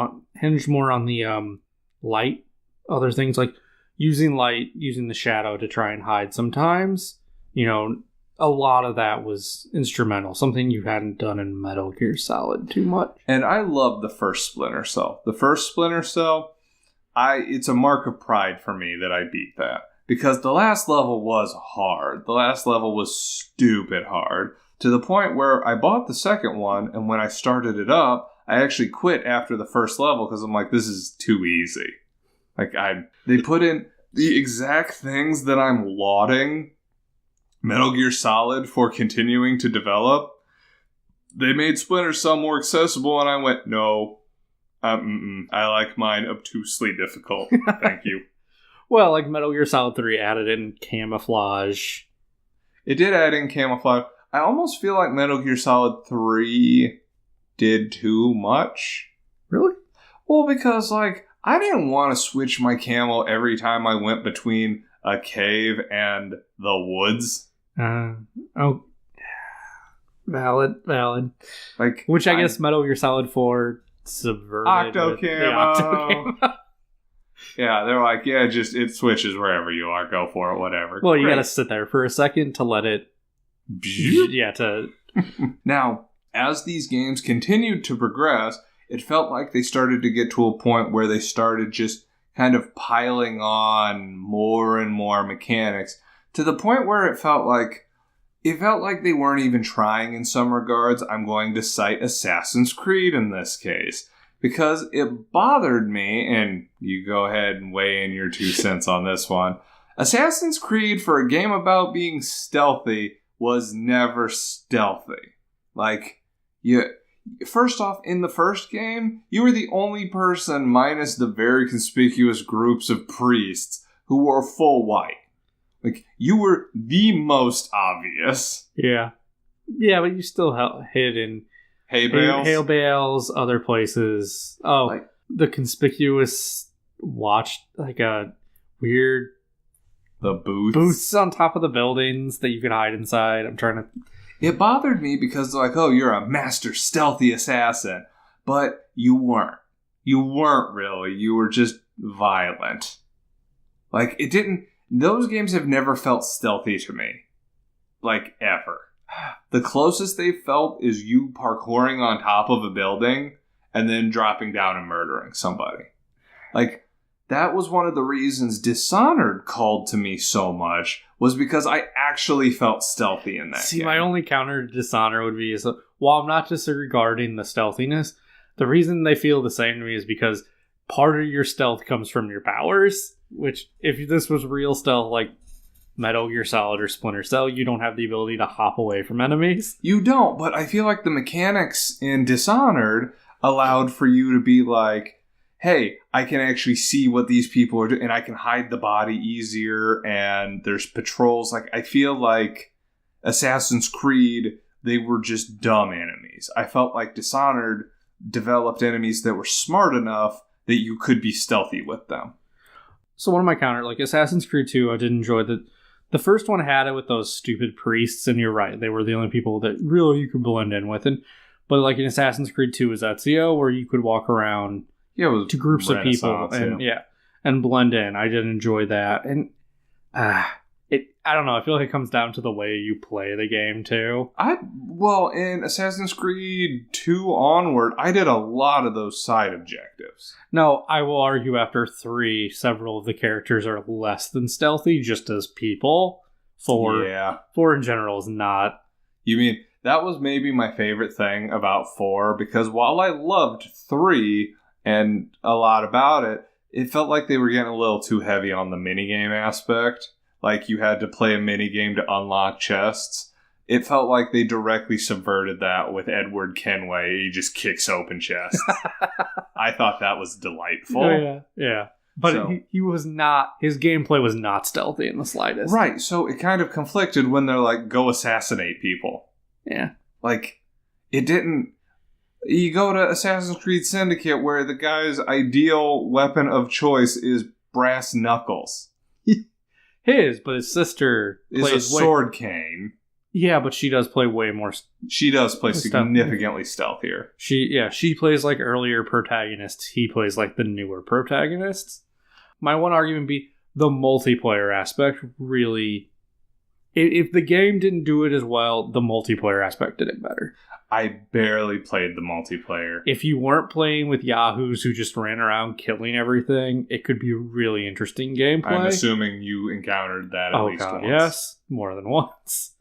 on the light. Other things like using light, using the shadow to try and hide sometimes. You know, a lot of that was instrumental. Something you hadn't done in Metal Gear Solid too much. And I love the first Splinter Cell. The first Splinter Cell, it's a mark of pride for me that I beat that. Because the last level was hard. The last level was stupid hard. To the point where I bought the second one, and when I started it up, I actually quit after the first level because I'm like, this is too easy. Like, they put in the exact things that I'm lauding Metal Gear Solid for continuing to develop. They made Splinter Cell more accessible, and I went, no, I like mine obtusely difficult. Thank you. Well, like Metal Gear Solid 3 added in camouflage. It did add in camouflage. I almost feel like Metal Gear Solid 3... did too much. Really? Well, because, like, I didn't want to switch my camo every time I went between a cave and the woods. Valid. Like, which I guess Metal Gear Solid 4 subverted. Octo camo. Yeah, they're like, yeah, just, it switches wherever you are. Go for it, whatever. Well, you gotta sit there for a second to let it... yeah, to... Now... as these games continued to progress, it felt like they started to get to a point where they started just kind of piling on more and more mechanics to the point where it felt like they weren't even trying in some regards. I'm going to cite Assassin's Creed in this case because it bothered me, and you go ahead and weigh in your 2 cents on this one. Assassin's Creed, for a game about being stealthy, was never stealthy. Like, first off, in the first game, you were the only person minus the very conspicuous groups of priests who wore full white. Like, you were the most obvious. Yeah. Yeah, but you still hid in hay bales, other places. Oh, like, the conspicuous watch, like a weird... the booths. Booths on top of the buildings that you could hide inside. I'm trying to... It bothered me because they're like, oh, you're a master stealthy assassin. But you weren't. You weren't really. You were just violent. Like, it didn't... those games have never felt stealthy to me. Like, ever. The closest they felt is you parkouring on top of a building and then dropping down and murdering somebody. Like, that was one of the reasons Dishonored called to me so much, was because I actually felt stealthy in that game. My only counter to Dishonored would be, while I'm not disregarding the stealthiness, the reason they feel the same to me is because part of your stealth comes from your powers, which, if this was real stealth, like Metal Gear Solid or Splinter Cell, you don't have the ability to hop away from enemies. You don't, but I feel like the mechanics in Dishonored allowed for you to be like, hey, I can actually see what these people are doing, and I can hide the body easier, and there's patrols. Like, I feel like Assassin's Creed, they were just dumb enemies. I felt like Dishonored developed enemies that were smart enough that you could be stealthy with them. So one of my counter, like Assassin's Creed 2, I did enjoy the first one had it with those stupid priests, and you're right, they were the only people that really you could blend in with. But like in Assassin's Creed 2 was Ezio, where you could walk around to groups of people and blend in. I did enjoy that. And I don't know, I feel like it comes down to the way you play the game too. In Assassin's Creed 2 onward, I did a lot of those side objectives. No, I will argue after 3, several of the characters are less than stealthy just as people. 4 in general is not. You mean, that was maybe my favorite thing about 4, because while I loved 3 and a lot about it, it felt like they were getting a little too heavy on the minigame aspect. Like, you had to play a minigame to unlock chests. It felt like they directly subverted that with Edward Kenway. He just kicks open chests. I thought that was delightful. Oh, yeah. But he was not... His gameplay was not stealthy in the slightest. Right, so it kind of conflicted when they're like, go assassinate people. Yeah. Like, it didn't... You go to Assassin's Creed Syndicate, where the guy's ideal weapon of choice is brass knuckles. But his sister plays a sword cane. Yeah, but she does play way more. She does play significantly stealthier. She plays like earlier protagonists. He plays like the newer protagonists. My one argument would be the multiplayer aspect really. If the game didn't do it as well, the multiplayer aspect did it better. I barely played the multiplayer. If you weren't playing with yahoos who just ran around killing everything, it could be a really interesting gameplay. I'm assuming you encountered that at least once. Yes, more than once.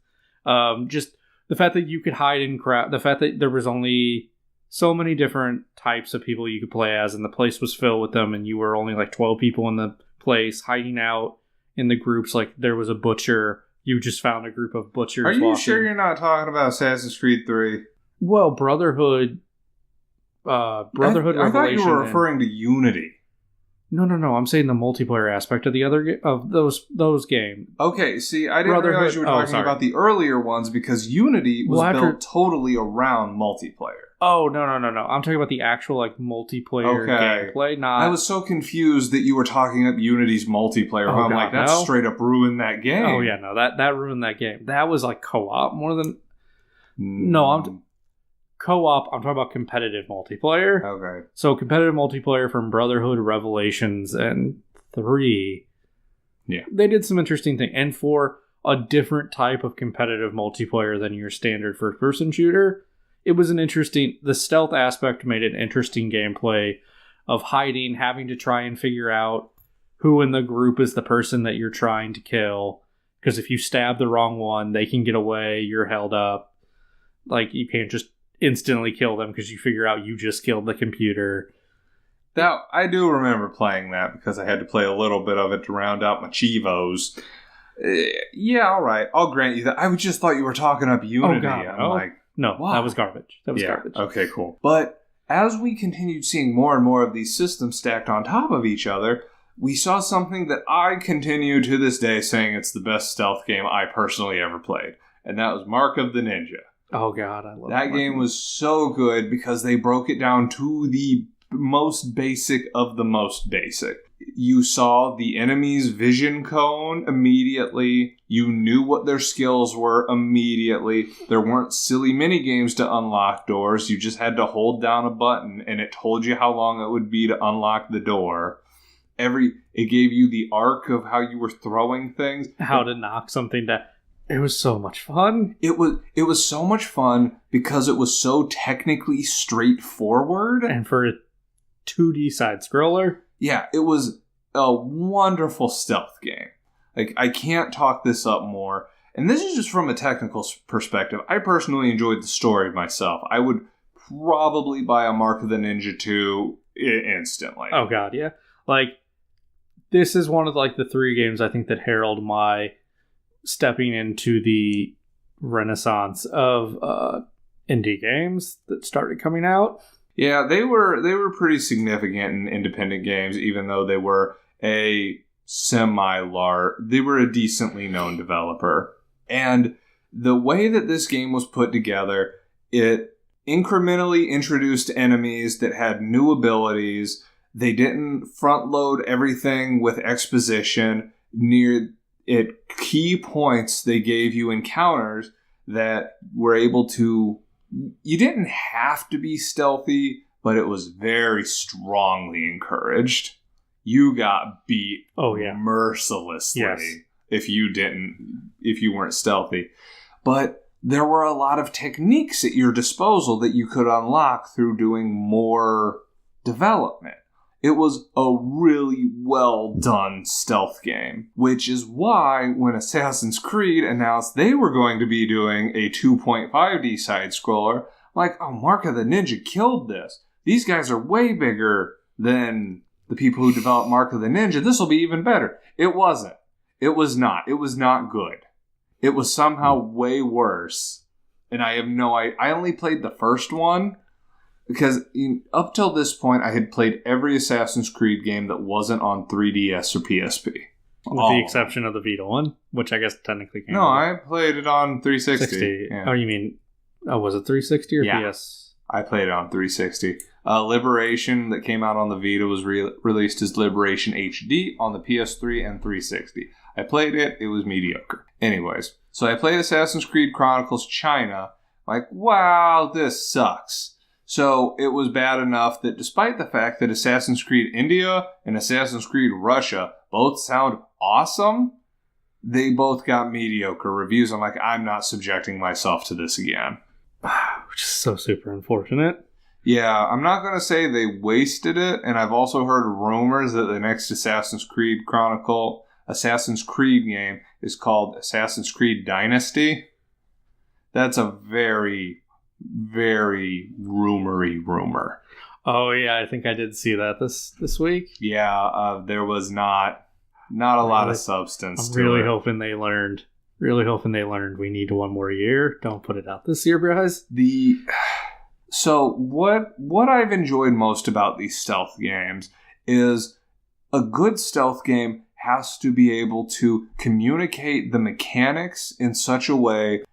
Just the fact that you could hide in crowd, the fact that there was only so many different types of people you could play as, and the place was filled with them, and you were only like 12 people in the place, hiding out in the groups. Like, there was a butcher. You just found a group of butchers. Are you sure you're not talking about Assassin's Creed 3? Well, Brotherhood Revelation. I thought you were referring to Unity. No. I'm saying the multiplayer aspect of the other of those games. Okay, see, I didn't realize you were talking about the earlier ones, because Unity was built totally around multiplayer. Oh, no. I'm talking about the actual like multiplayer gameplay. Not. I was so confused that you were talking up Unity's multiplayer. I'm like, that straight up ruined that game. Oh yeah, no, that ruined that game. That was like co-op more than. No, co-op, I'm talking about competitive multiplayer. Okay. So competitive multiplayer from Brotherhood, Revelations, and 3. Yeah. They did some interesting things. And for a different type of competitive multiplayer than your standard first-person shooter, it was an interesting... The stealth aspect made it interesting gameplay of hiding, having to try and figure out who in the group is the person that you're trying to kill. Because if you stab the wrong one, they can get away, you're held up. Like, you can't just instantly kill them because you figure out you just killed the computer. Now, I do remember playing that because I had to play a little bit of it to round out my Chivos. Yeah, all right. I'll grant you that. I just thought you were talking up Unity. Oh, God, I'm like, no, wow. That was garbage. Garbage. Okay, cool. But as we continued seeing more and more of these systems stacked on top of each other, we saw something that I continue to this day saying it's the best stealth game I personally ever played. And that was Mark of the Ninja. Oh, God, I love that game was so good because they broke it down to the most basic of the most basic. You saw the enemy's vision cone immediately. You knew what their skills were immediately. There weren't silly mini games to unlock doors. You just had to hold down a button and it told you how long it would be to unlock the door. It gave you the arc of how you were throwing things. How to knock something down. It was so much fun. It was so much fun because it was so technically straightforward. And for a 2D side-scroller. Yeah, it was a wonderful stealth game. Like, I can't talk this up more. And this is just from a technical perspective. I personally enjoyed the story myself. I would probably buy a Mark of the Ninja 2 instantly. Oh, God, yeah. Like, this is one of, like, the 3 games I think that herald my stepping into the renaissance of indie games that started coming out. Yeah, they were pretty significant in independent games, even though they were a they were a decently known developer. And the way that this game was put together, it incrementally introduced enemies that had new abilities. They didn't front load everything with exposition. Near at key points, they gave you encounters that were able to... You didn't have to be stealthy, but it was very strongly encouraged. You got beat mercilessly if you weren't stealthy. But there were a lot of techniques at your disposal that you could unlock through doing more development. It was a really well done stealth game, which is why when Assassin's Creed announced they were going to be doing a 2.5D side-scroller, like, oh, Mark of the Ninja killed this. These guys are way bigger than the people who developed Mark of the Ninja. This will be even better. It wasn't. It was not. It was not good. It was somehow way worse. And I only played the first one. Because up till this point, I had played every Assassin's Creed game that wasn't on 3DS or PSP. With the exception of the Vita one, which I guess technically came. No, I played it on 360. Yeah. Oh, you mean, was it 360 or PS? I played it on 360. Liberation, that came out on the Vita, was released as Liberation HD on the PS3 and 360. I played it. It was mediocre. Anyways, so I played Assassin's Creed Chronicles China. Like, wow, this sucks. So it was bad enough that despite the fact that Assassin's Creed India and Assassin's Creed Russia both sound awesome, they both got mediocre reviews. I'm like, I'm not subjecting myself to this again. Which is so super unfortunate. Yeah, I'm not going to say they wasted it, and I've also heard rumors that the next Assassin's Creed game is called Assassin's Creed Dynasty. That's a very... very rumory rumor. Oh yeah, I think I did see that this week. Yeah, there was not a lot of substance. I'm really hoping they learned. Really hoping they learned. We need one more year. Don't put it out this year, guys. So what I've enjoyed most about these stealth games is a good stealth game has to be able to communicate the mechanics in such a way.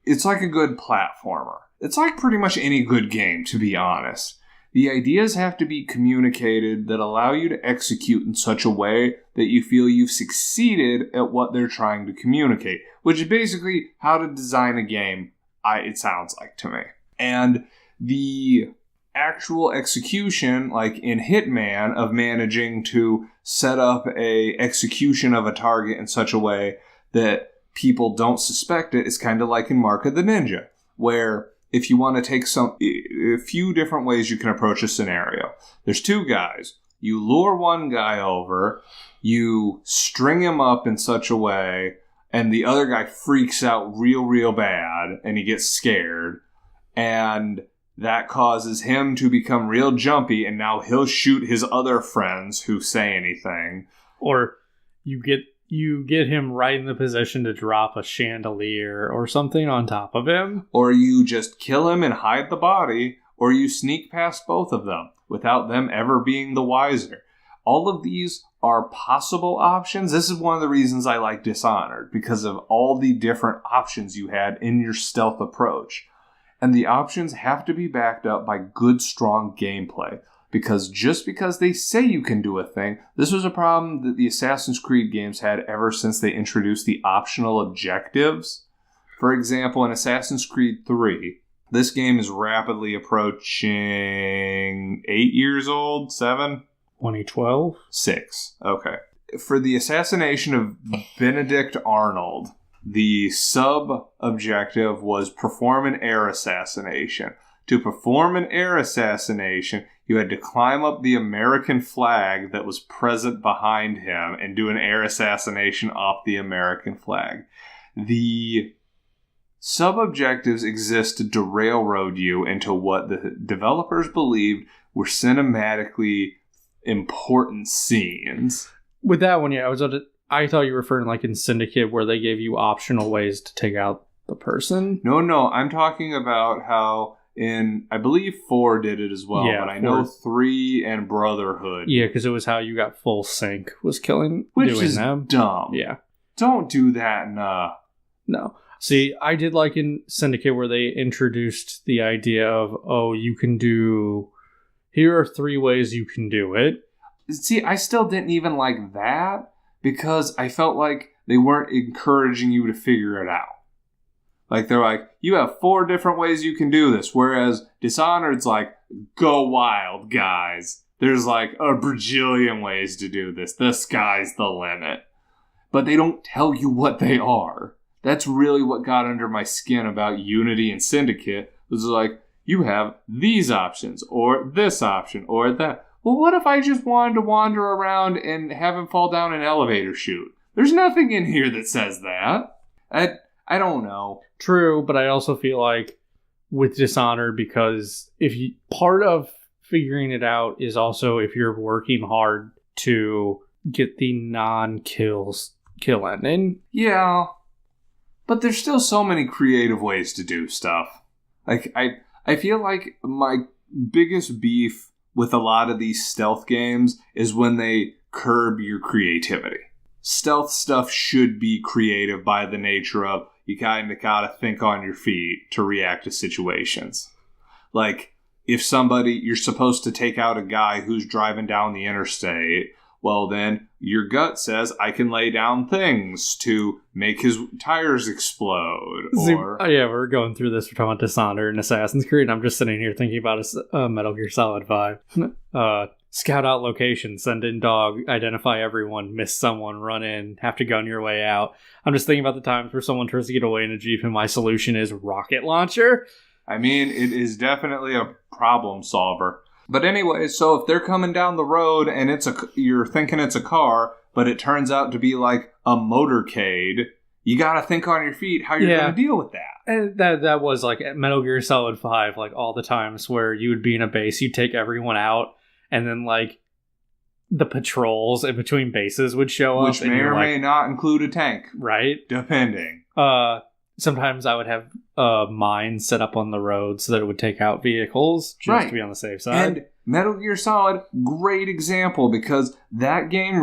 It's like a good platformer. It's like pretty much any good game, to be honest. The ideas have to be communicated that allow you to execute in such a way that you feel you've succeeded at what they're trying to communicate, which is basically how to design a game, it sounds like to me. And the actual execution, like in Hitman, of managing to set up a execution of a target in such a way that people don't suspect it, is kind of like in Mark of the Ninja, where if you want to take a few different ways you can approach a scenario. There's two guys. You lure one guy over, you string him up in such a way, and the other guy freaks out real bad, and he gets scared, and that causes him to become real jumpy, and now he'll shoot his other friends who say anything. Or you get him right in the position to drop a chandelier or something on top of him. Or you just kill him and hide the body, or you sneak past both of them without them ever being the wiser. All of these are possible options. This is one of the reasons I like Dishonored, because of all the different options you had in your stealth approach. And the options have to be backed up by good, strong gameplay. Because just because they say you can do a thing, this was a problem that the Assassin's Creed games had ever since they introduced the optional objectives. For example, in Assassin's Creed 3, this game is rapidly approaching 8 years old, 7? 2012? 6, okay. For the assassination of Benedict Arnold, the sub-objective was perform an air assassination. To perform an air assassination, you had to climb up the American flag that was present behind him and do an air assassination off the American flag. The sub-objectives existed to railroad you into what the developers believed were cinematically important scenes. With that one, yeah, I thought you were referring like in Syndicate, where they gave you optional ways to take out the person. No, I'm talking about how I believe 4 did it as well, but I know 3 and Brotherhood. Yeah, because it was how you got full sync was doing them. Dumb. Yeah. Don't do that, No. See, I did like in Syndicate where they introduced the idea of, you can do here are 3 ways you can do it. See, I still didn't even like that because I felt like they weren't encouraging you to figure it out. Like, they're like, you have 4 different ways you can do this, whereas Dishonored's like, go wild, guys. There's like a bajillion ways to do this. The sky's the limit. But they don't tell you what they are. That's really what got under my skin about Unity and Syndicate. It was like, you have these options, or this option, or that. Well, what if I just wanted to wander around and have him fall down an elevator chute? There's nothing in here that says that. I don't know. True, but I also feel like with Dishonored, because part of figuring it out is also if you're working hard to get the kill ending. Yeah, but there's still so many creative ways to do stuff. Like, I feel like my biggest beef with a lot of these stealth games is when they curb your creativity. Stealth stuff should be creative by the nature of you kind of gotta think on your feet to react to situations. Like, if you're supposed to take out a guy who's driving down the interstate, well then, your gut says, I can lay down things to make his tires explode. Yeah, we're going through this. We're talking about Dishonored and Assassin's Creed, and I'm just sitting here thinking about Metal Gear Solid 5. Scout out location, send in dog, identify everyone, miss someone, run in, have to gun your way out. I'm just thinking about the times where someone tries to get away in a Jeep and my solution is rocket launcher. I mean, it is definitely a problem solver. But anyway, so if they're coming down the road and you're thinking it's a car, but it turns out to be like a motorcade, you gotta think on your feet how you're gonna deal with that. And that was like at Metal Gear Solid 5, like all the times where you would be in a base, you'd take everyone out, and then like the patrols in between bases would show up. Which may or may not include a tank. Right? Depending. Sometimes I would have mines set up on the road so that it would take out vehicles just to be on the safe side. And Metal Gear Solid, great example, because that game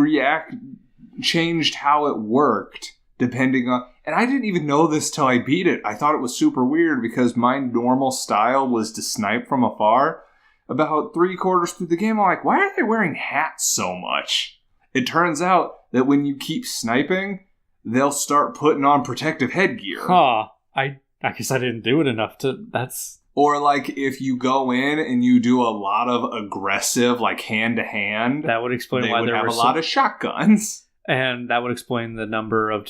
changed how it worked depending on... And I didn't even know this till I beat it. I thought it was super weird because my normal style was to snipe from afar. About 3/4 through the game, I'm like, why are they wearing hats so much? It turns out that when you keep sniping, they'll start putting on protective headgear. Huh. I guess I didn't do it enough to... Or like if you go in and you do a lot of aggressive, like hand-to-hand... That would explain why there were a lot of shotguns. And that would explain the number of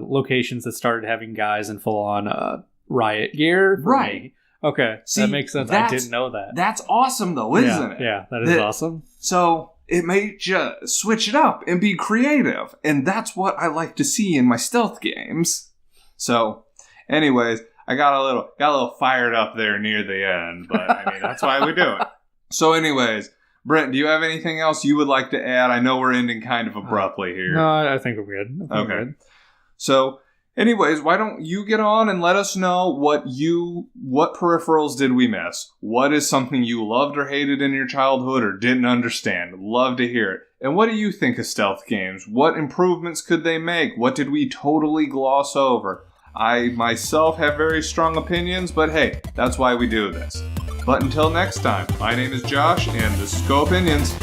locations that started having guys in full-on riot gear. Right. Me. Okay, see, that makes sense. I didn't know that. That's awesome, though, isn't it? Yeah, that is awesome. So it made you switch it up and be creative, and that's what I like to see in my stealth games. So, anyways, I got a little fired up there near the end, but I mean that's why we do it. So, anyways, Brent, do you have anything else you would like to add? I know we're ending kind of abruptly here. No, I think we're good. Okay. So. Anyways, why don't you get on and let us know what peripherals did we miss? What is something you loved or hated in your childhood or didn't understand? Love to hear it. And what do you think of stealth games? What improvements could they make? What did we totally gloss over? I myself have very strong opinions, but hey, that's why we do this. But until next time, my name is Josh, and this is Go Opinions.